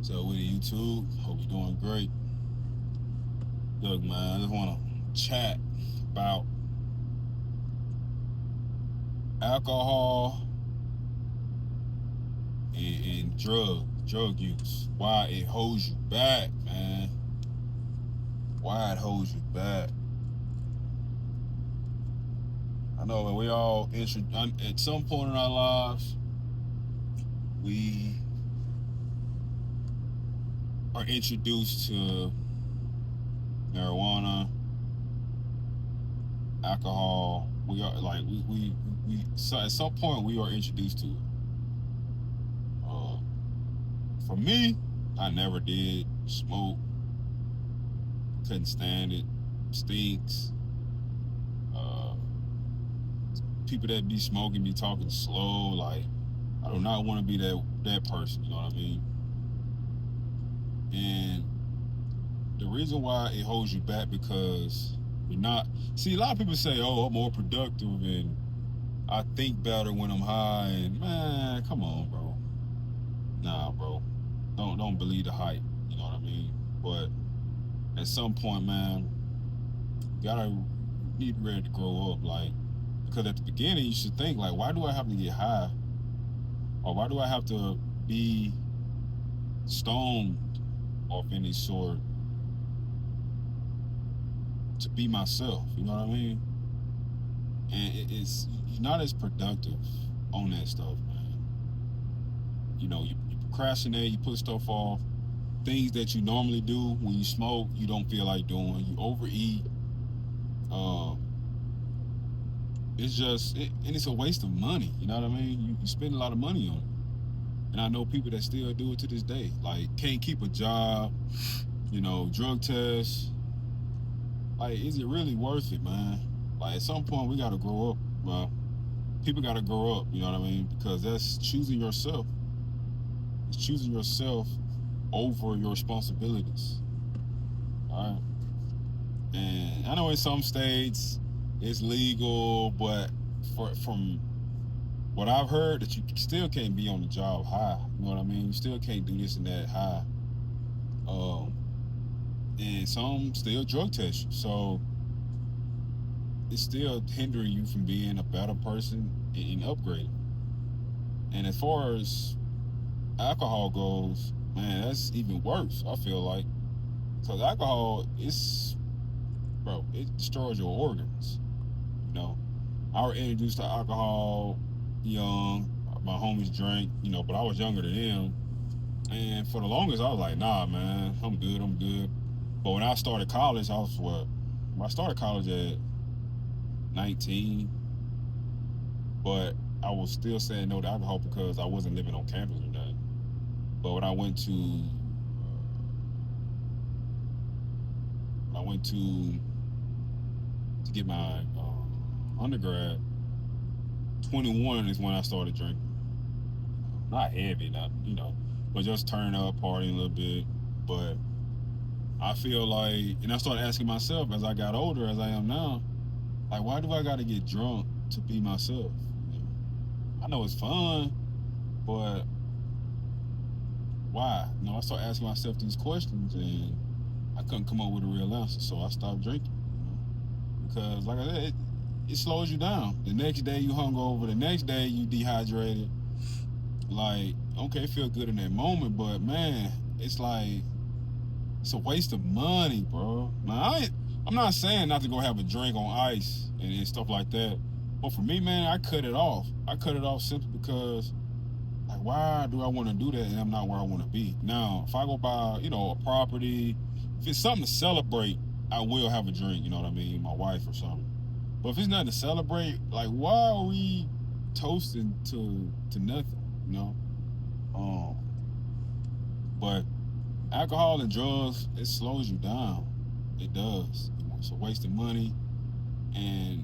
So with YouTube, hope you're doing great. Look, man, I just want to chat about alcohol and drug use. Why it holds you back, man. Why it holds you back. I know that we all at some point in our lives we are introduced to marijuana, alcohol. We are like we so at some point we are introduced to it. Uh, for me, I never did smoke. Couldn't stand it. Stinks. Uh, People that be smoking be talking slow. Like I do not want to be that person. You know what I mean? And the reason why it holds you back because you're not. See, a lot of people say, "Oh, I'm more productive and I think better when I'm high." And man, come on, bro. Nah, bro. Don't believe the hype. You know what I mean? But at some point, man, you gotta need ready to grow up. Like, because at the beginning, you should think like, why do I have to get high, or why do I have to be stoned off any sort to be myself? You know what I mean? And it's you're not as productive on that stuff, man. You procrastinate, you put stuff off. Things that you normally do when you smoke, you don't feel like doing. You overeat. Um, and it's a waste of money. You know what I mean? You spend a lot of money on it, and I know people that still do it to this day. Like can't keep a job. Drug tests. Like, is it really worth it, man? Like at some point we gotta grow up. Well, people gotta grow up. You know what I mean? Because that's choosing yourself. It's choosing yourself over your responsibilities. All right. And I know in some states it's legal, but from what I've heard, that you still can't be on the job high. You know what I mean? You still can't do this and that high. And some still drug test you, so it's still hindering you from being a better person and upgrading. And as far as alcohol goes, man, that's even worse. I feel like because alcohol it destroys your organs. You know, I was introduced to alcohol young. My homies drank, but I was younger than them. And for the longest, I was like, nah, man, I'm good, I'm good. But when I started college, I started college at 19, but I was still saying no to alcohol because I wasn't living on campus or nothing. But when I went to get my undergrad, 21 is when I started drinking. Not heavy, but just turn up, partying a little bit. But I feel like, and I started asking myself as I got older, as I am now, like, why do I got to get drunk to be myself? I know it's fun, but why? I started asking myself these questions, and I couldn't come up with a real answer, so I stopped drinking. Because, like I said, it slows you down. The next day you hungover. The next day you dehydrated. Like, okay, feel good in that moment, but man, it's like it's a waste of money, bro. Now, I'm not saying not to go have a drink on ice and stuff like that, but for me, man, I cut it off. I cut it off simply because, like, why do I want to do that and I'm not where I want to be? Now, if I go buy, a property, if it's something to celebrate, I will have a drink. You know what I mean? My wife or something. But if it's nothing to celebrate, like, why are we toasting to nothing? But alcohol and drugs, it slows you down. It does. It's a waste of money, and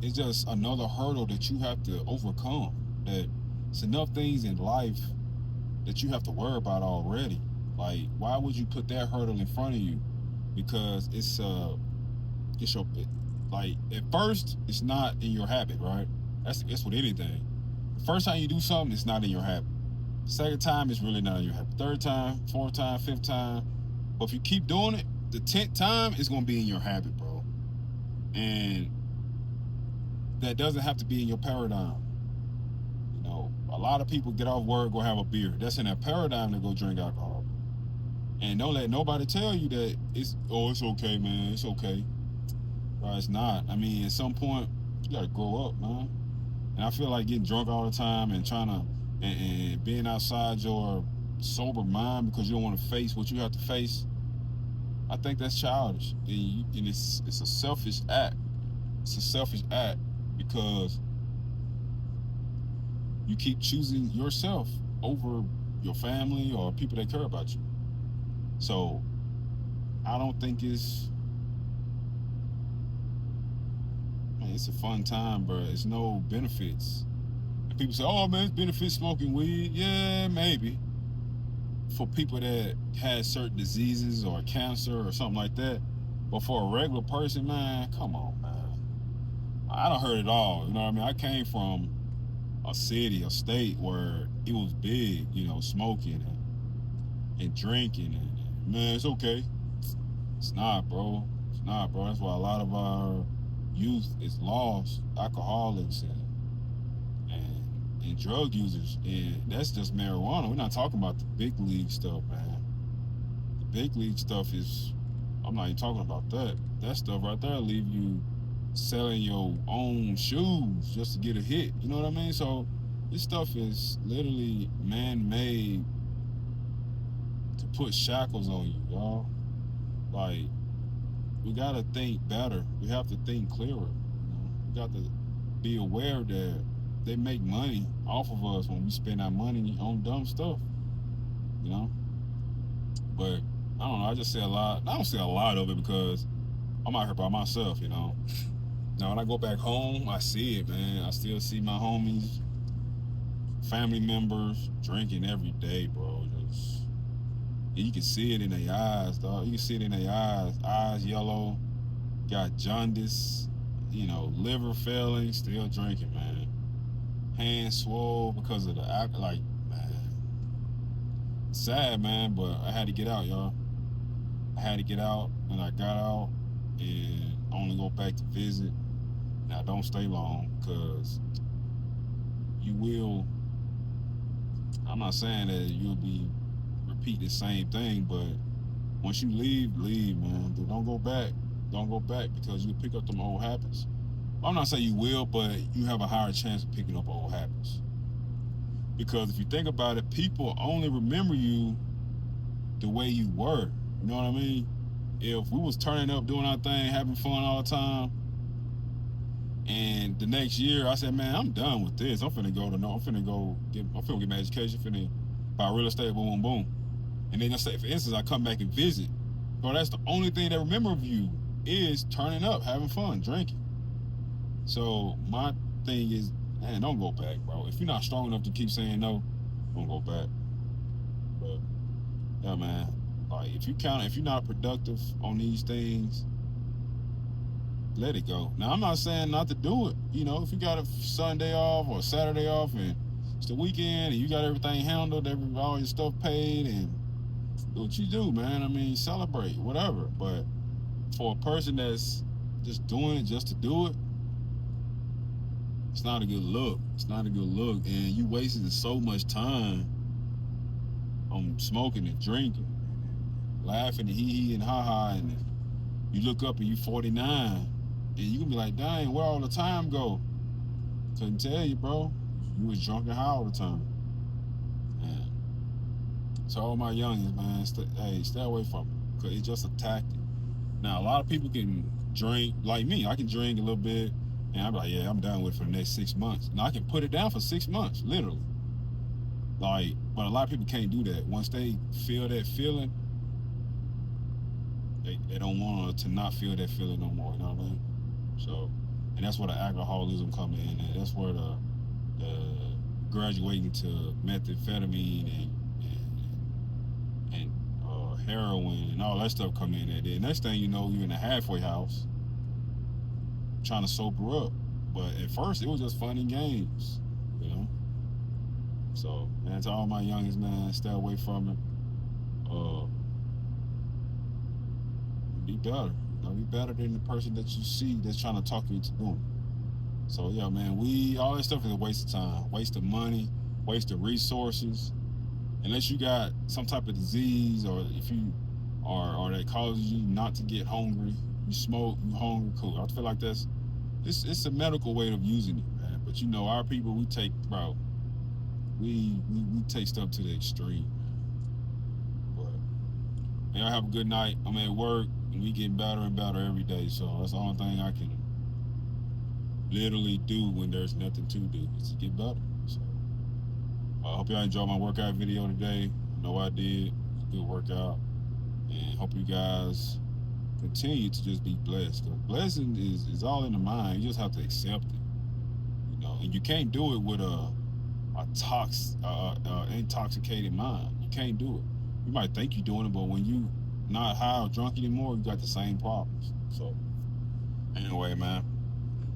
it's just another hurdle that you have to overcome. That it's enough things in life that you have to worry about already. Like, why would you put that hurdle in front of you? Because it's your like, at first it's not in your habit, right? That's with anything. The first time you do something, it's not in your habit. Second time, it's really not your habit. Third time, fourth time, fifth time. But if you keep doing it, the 10th time, it's going to be in your habit, bro. And that doesn't have to be in your paradigm. You know, a lot of people get off work, go have a beer. That's in their paradigm to go drink alcohol. And don't let nobody tell you that it's okay, man. It's okay. Bro, it's not. I mean, at some point, you got to grow up, man. And I feel like getting drunk all the time and trying to, and being outside your sober mind because you don't want to face what you have to face, I think that's childish. And it's a selfish act. It's a selfish act because you keep choosing yourself over your family or people that care about you. So I don't think it's a fun time, bro. It's no benefits. And people say, "Oh man, it's benefits smoking weed." Yeah, maybe for people that had certain diseases or cancer or something like that. But for a regular person, man, come on, man. I don't heard it all. You know what I mean? I came from a city, a state where it was big, you know, smoking and drinking, and man, it's okay. It's not, bro. It's not, bro. That's why a lot of our youth is lost, alcoholics and drug users, and that's just marijuana. We're not talking about the big league stuff, man. The big league stuff is, I'm not even talking about that. That stuff right there leave you selling your own shoes just to get a hit. You know what I mean? So this stuff is literally man-made to put shackles on you, y'all. Like, we gotta think better. We have to think clearer. You know? We got to be aware that they make money off of us when we spend our money on dumb stuff. You know? But I don't know, I just say a lot. I don't say a lot of it because I'm out here by myself, you know. Now when I go back home, I see it, man. I still see my homies, family members drinking every day, bro. Just, you can see it in their eyes, dog. You can see it in their eyes. Eyes yellow, got jaundice, you know, liver failing, still drinking, man. Hands swole because of the alcohol. Like, man, sad, man, but I had to get out, y'all. I had to get out, and I got out, and I only go back to visit. Now, don't stay long, because you will, I'm not saying that you'll be repeating the same thing, but once you leave, man. Don't go back. Don't go back, because you'll pick up them old habits. I'm not saying you will, but you have a higher chance of picking up old habits. Because if you think about it, people only remember you the way you were. You know what I mean? If we was turning up, doing our thing, having fun all the time, and the next year I said, man, I'm done with this. I'm finna get my education, finna buy real estate, boom, boom, boom. And then let's say, for instance, I come back and visit. Bro, that's the only thing they remember of you is turning up, having fun, drinking. So my thing is, man, don't go back, bro. If you're not strong enough to keep saying no, don't go back. But yeah, man, like if you're not productive on these things, let it go. Now I'm not saying not to do it. You know, if you got a Sunday off or a Saturday off and it's the weekend and you got everything handled, all your stuff paid, and do what you do, man. I mean, celebrate, whatever. But for a person that's just doing it just to do it, it's not a good look. It's not a good look. And you wasted so much time on smoking and drinking, laughing and hee and ha-ha, and you look up and you 49, and you can be like, dang, where all the time go? Couldn't tell you, bro. You was drunk and high all the time. Man. So all my youngins, man, stay away from it, because it's just a tactic. Now, a lot of people can drink, like me. I can drink a little bit, and I'm like, yeah, I'm done with it for the next 6 months. Now, I can put it down for 6 months, literally. Like, but a lot of people can't do that. Once they feel that feeling, they don't want to not feel that feeling no more, you know what I mean? So, and that's where the alcoholism come in, and that's where the graduating to methamphetamine and heroin and all that stuff come in there. The next thing you know, you're in a halfway house trying to sober up. But at first, it was just fun and games, you know? So, man, to all my youngins, man, stay away from it. Be better. Be better than the person that you see that's trying to talk you into doing. So yeah, man, all that stuff is a waste of time, waste of money, waste of resources. Unless you got some type of disease, or if you or that causes you not to get hungry, you smoke, you hungry, cool. I feel like it's a medical way of using it, man. But you know, our people, we take stuff to the extreme. But y'all have a good night. I'm at work and we getting better and better every day. So that's the only thing I can literally do when there's nothing to do is to get better. So I hope y'all enjoyed my workout video today. I know I did. It was a good workout. And hope you guys continue to just be blessed. Because blessing is all in the mind. You just have to accept it. You know, and you can't do it with a intoxicated mind. You can't do it. You might think you're doing it, but when you not high or drunk anymore, you got the same problems. So anyway, man.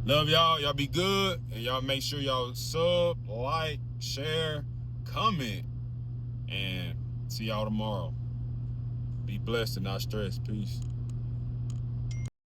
Love y'all. Y'all be good. And y'all make sure y'all sub, like, share, comment. And see y'all tomorrow. Be blessed and not stressed. Peace.